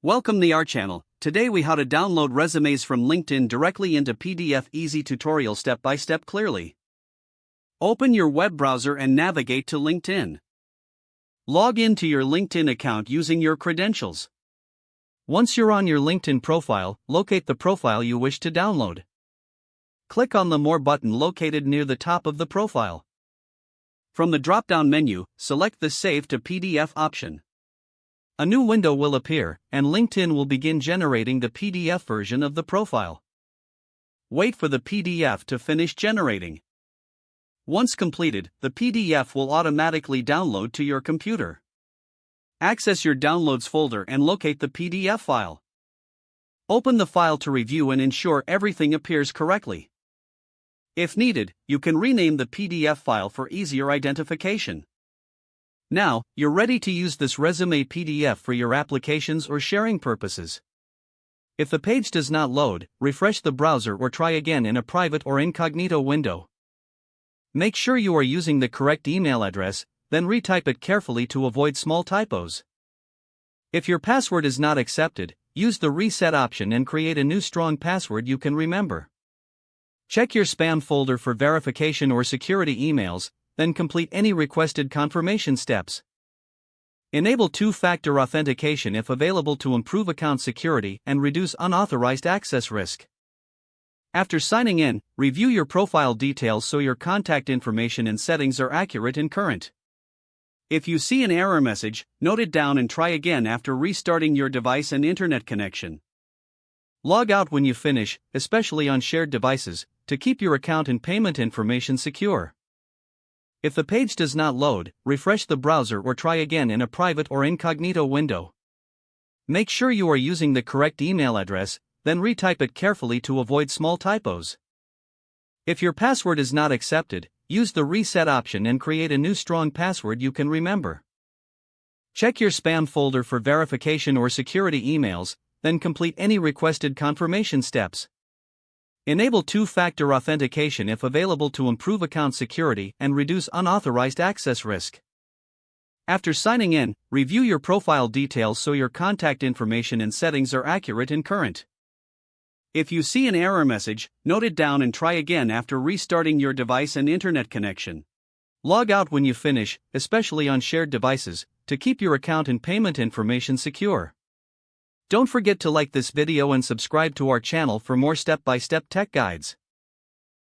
Welcome to our channel. Today we how to download resumes from LinkedIn directly into PDF. Easy tutorial step by step clearly. Open your web browser and navigate to LinkedIn. Log into your LinkedIn account using your credentials. Once you're on your LinkedIn profile, locate the profile you wish to download. Click on the More button located near the top of the profile. From the drop-down menu, select the Save to PDF option. A new window will appear, and LinkedIn will begin generating the PDF version of the profile. Wait for the PDF to finish generating. Once completed, the PDF will automatically download to your computer. Access your Downloads folder and locate the PDF file. Open the file to review and ensure everything appears correctly. If needed, you can rename the PDF file for easier identification. Now, you're ready to use this resume PDF for your applications or sharing purposes. If the page does not load, refresh the browser or try again in a private or incognito window. Make sure you are using the correct email address, then retype it carefully to avoid small typos. If your password is not accepted, use the reset option and create a new strong password you can remember. Check your spam folder for verification or security emails, then complete any requested confirmation steps. Enable two-factor authentication if available to improve account security and reduce unauthorized access risk. After signing in, review your profile details so your contact information and settings are accurate and current. If you see an error message, note it down and try again after restarting your device and internet connection. Log out when you finish, especially on shared devices, to keep your account and payment information secure. If the page does not load, refresh the browser or try again in a private or incognito window. Make sure you are using the correct email address, then retype it carefully to avoid small typos. If your password is not accepted, use the reset option and create a new strong password you can remember. Check your spam folder for verification or security emails, then complete any requested confirmation steps. Enable two-factor authentication if available to improve account security and reduce unauthorized access risk. After signing in, review your profile details so your contact information and settings are accurate and current. If you see an error message, note it down and try again after restarting your device and internet connection. Log out when you finish, especially on shared devices, to keep your account and payment information secure. Don't forget to like this video and subscribe to our channel for more step-by-step tech guides.